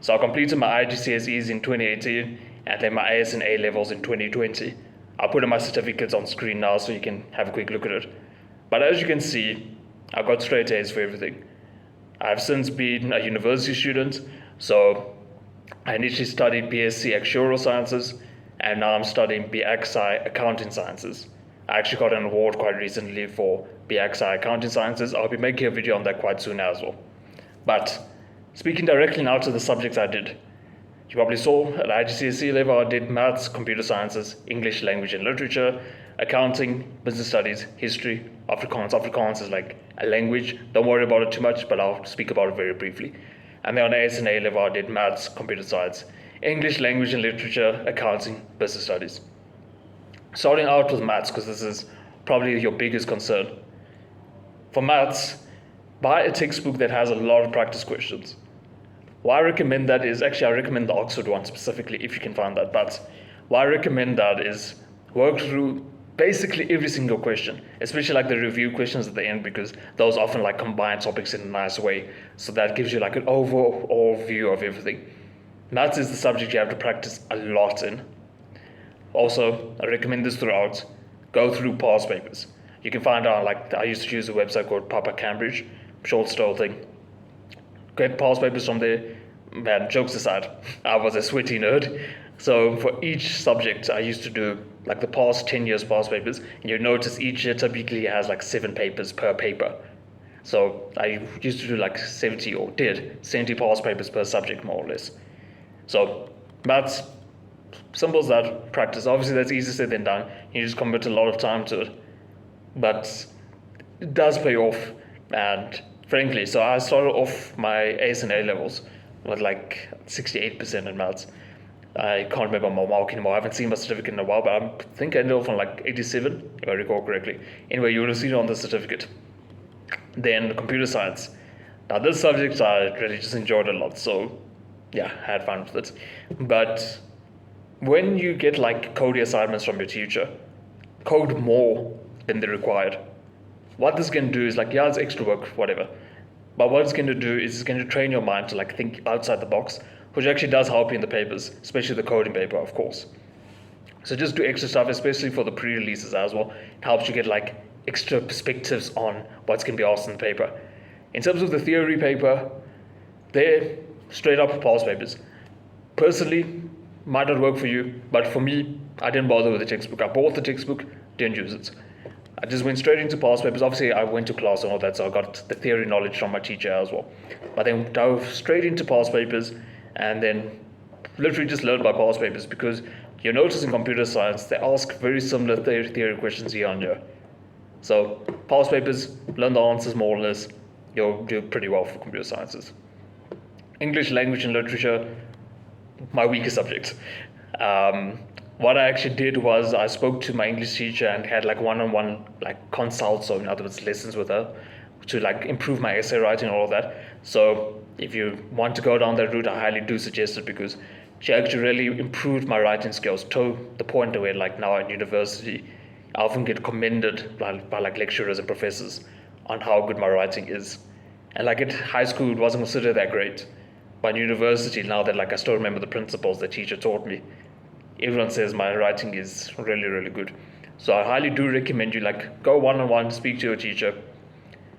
So I completed my IGCSEs in 2018 and then my AS and A levels in 2020. I'll put in my certificates on screen now so you can have a quick look at it. But as you can see, I got straight A's for everything. I've since been a university student, so I initially studied BSc Actuarial Sciences, and now I'm studying BXI Accounting Sciences. I actually got an award quite recently for BXI Accounting Sciences. I'll be making a video on that quite soon as well. But speaking directly now to the subjects I did, you probably saw at IGCSE level I did maths, computer sciences, English language and literature, accounting, business studies, history, Afrikaans. Afrikaans is like a language. Don't worry about it too much, but I'll speak about it very briefly. And then on AS and A level I did maths, computer science, English language and literature, accounting, business studies. Starting out with maths, because this is probably your biggest concern. For maths, buy a textbook that has a lot of practice questions. Why I recommend that is, actually I recommend the Oxford one specifically if you can find that, but why I recommend that is work through basically every single question, especially like the review questions at the end, because those often like combine topics in a nice way, so that gives you like an overall view of everything. Maths is the subject you have to practice a lot in. Also, I recommend this throughout, go through past papers. You can find out, like I used to use a website called Papa Cambridge, short story thing. Get past papers from there. Man, jokes aside, I was a sweaty nerd. So for each subject, I used to do like the past 10 years past papers. And you notice each year typically has like 7 papers per paper. So I used to do like 70 or did 70 past papers per subject more or less. So maths, simple as that, practice. Obviously that's easier said than done. You just commit a lot of time to it. But it does pay off. And frankly, so I started off my AS and A levels with like 68% in maths. I can't remember my mark anymore. I haven't seen my certificate in a while, but I think I ended off on like 87, if I recall correctly. Anyway, you would have seen it on the certificate. Then computer science. Now this subject I really just enjoyed a lot, so yeah, I had fun with it. But when you get like coding assignments from your teacher, code more than the required. What this can do is like, yeah, it's extra work, whatever. But what it's going to do is it's going to train your mind to like think outside the box, which actually does help you in the papers, especially the coding paper, of course. So just do extra stuff, especially for the pre-releases as well. It helps you get like extra perspectives on what's going to be asked in the paper. In terms of the theory paper, they're straight up past papers. Personally, might not work for you, but for me, I didn't bother with the textbook. I bought the textbook, didn't use it. I just went straight into past papers. Obviously, I went to class and all that, so I got the theory knowledge from my teacher as well. But then dove straight into past papers and then literally just learned by past papers, because you'll notice in computer science, they ask very similar theory questions year on year. So past papers, learn the answers more or less, you'll do pretty well for computer sciences. English language and literature, my weakest subject. What I actually did was I spoke to my English teacher and had like one-on-one like consults, so in other words lessons with her, to like improve my essay writing and all of that. So if you want to go down that route, I highly do suggest it, because she actually really improved my writing skills to the point where like now at university I often get commended by like lecturers and professors on how good my writing is. And like at high school it wasn't considered that great. But in university, now that like I still remember the principles the teacher taught me, everyone says my writing is really, really good. So I highly do recommend you like go one-on-one, speak to your teacher.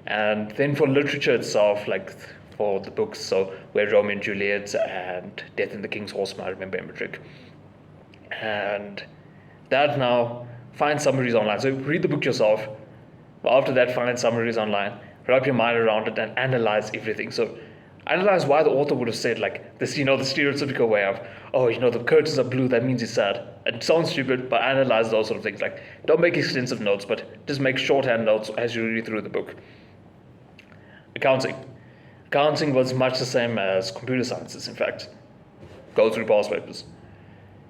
And then for literature itself, like for the books, so where Romeo and Juliet and Death in the King's Horseman, I remember in matric. And that now, find summaries online. So read the book yourself. After that, find summaries online, wrap your mind around it and analyze everything. So analyze why the author would have said like this, the stereotypical way of, oh, the curtains are blue, that means he's sad. It sounds stupid, but analyze those sort of things. Like, don't make extensive notes, but just make shorthand notes as you read through the book. Accounting. Accounting was much the same as computer sciences, in fact. Go through past papers.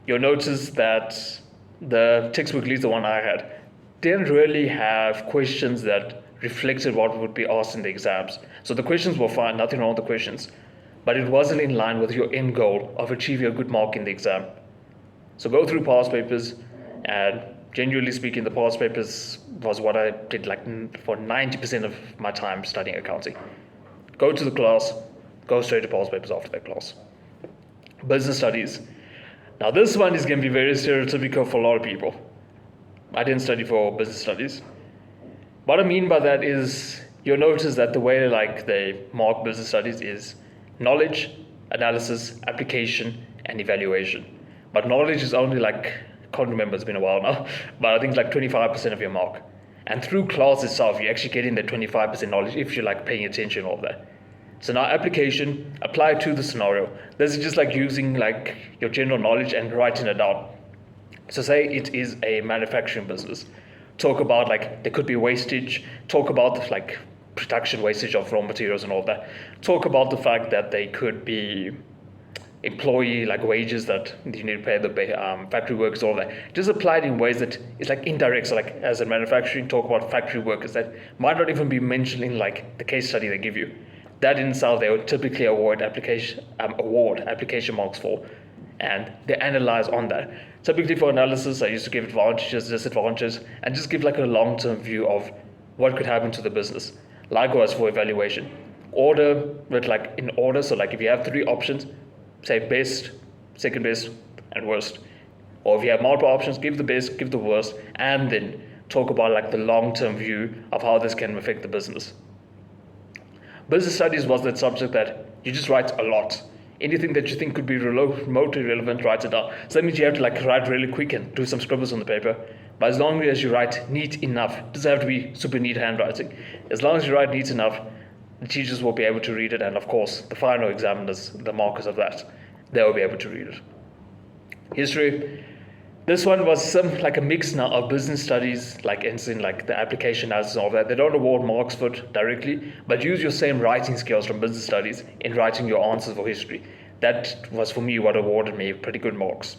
You'll notice that the textbook, at least the one I had, didn't really have questions that reflected what would be asked in the exams. So the questions were fine, nothing wrong with the questions, but it wasn't in line with your end goal of achieving a good mark in the exam. So go through past papers, and genuinely speaking, the past papers was what I did like for 90% of my time studying accounting. Go to the class, go straight to past papers after that class. Business studies. Now this one is going to be very stereotypical for a lot of people. I didn't study for business studies. What I mean by that is you'll notice that the way like they mark business studies is knowledge, analysis, application, and evaluation. But knowledge is only like, I can't remember, it's been a while now, but I think it's like 25% of your mark. And through class itself, you're actually getting the 25% knowledge if you're like paying attention to all of that. So now application, apply to the scenario. This is just like using like your general knowledge and writing it down. So say it is a manufacturing business. Talk about like there could be wastage, talk about like production wastage of raw materials and all that. Talk about the fact that they could be employee like wages that you need to pay the factory workers, all that. Just apply it in ways that it's like indirect. So like as a manufacturing, talk about factory workers that might not even be mentioned in like the case study they give you. That in itself they would typically award application marks for, and they analyze on that. Typically for analysis, I used to give advantages, disadvantages, and just give like a long-term view of what could happen to the business. Likewise for evaluation, order it like in order. So like if you have 3 options, say best, second best, and worst. Or if you have multiple options, give the best, give the worst, and then talk about like the long-term view of how this can affect the business. Business studies was that subject that you just write a lot. Anything that you think could be remotely relevant, write it down. So that means you have to like write really quick and do some scribbles on the paper. But as long as you write neat enough, it doesn't have to be super neat handwriting. As long as you write neat enough, the teachers will be able to read it, and of course, the final examiners, the markers of that, they will be able to read it. History. This one was like a mix now of business studies, like in like the application analysis and all that. They don't award marks for it directly, but use your same writing skills from business studies in writing your answers for history. That was for me what awarded me pretty good marks.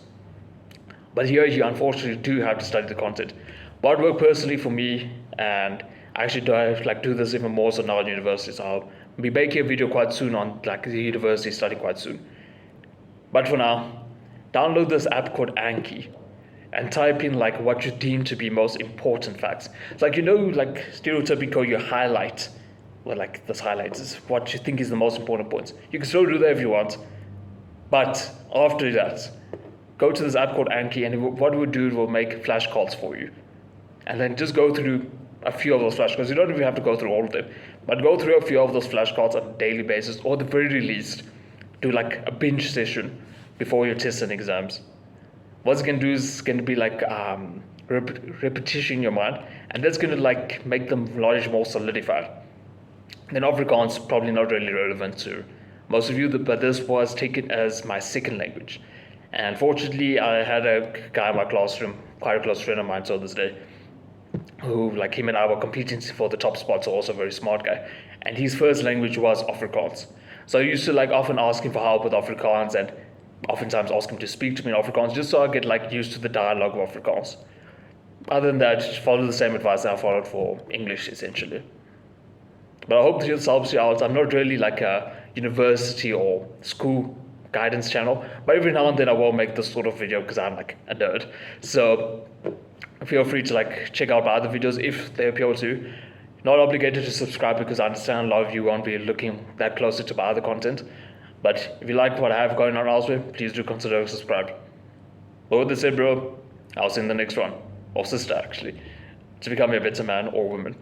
But here you unfortunately do have to study the content. What worked personally for me, and I actually do this even more so now at university, so I'll be making a video quite soon on like the university study quite soon. But for now, download this app called Anki and type in like what you deem to be most important facts. It's like, like stereotypical, you highlight, well, like this highlights is what you think is the most important points. You can still do that if you want, but after that, go to this app called Anki, and what it will do, it will make flashcards for you. And then just go through a few of those flashcards. You don't even have to go through all of them, but go through a few of those flashcards on a daily basis, or at the very least, do like a binge session before your tests and exams. What it's going to do is going to be like repetition in your mind, and that's going to like make the knowledge more solidified. Then Afrikaans probably not really relevant to most of you, but this was taken as my second language. And fortunately, I had a guy in my classroom, quite a close friend of mine till this day, who like him and I were competing for the top spots, also a very smart guy. And his first language was Afrikaans. So I used to like often ask him for help with Afrikaans, and oftentimes ask him to speak to me in Afrikaans, just so I get like used to the dialogue of Afrikaans. Other than that, just follow the same advice I followed for English, essentially. But I hope this helps you out. I'm not really like a university or school guidance channel, but every now and then I will make this sort of video because I'm like a nerd. So feel free to like check out my other videos if they appeal to you. Not obligated to subscribe because I understand a lot of you won't be looking that closer to my other content. But if you like what I have going on elsewhere, please do consider subscribe. But with that said, bro, I'll see you in the next one. Or sister, actually. To become a better man or woman.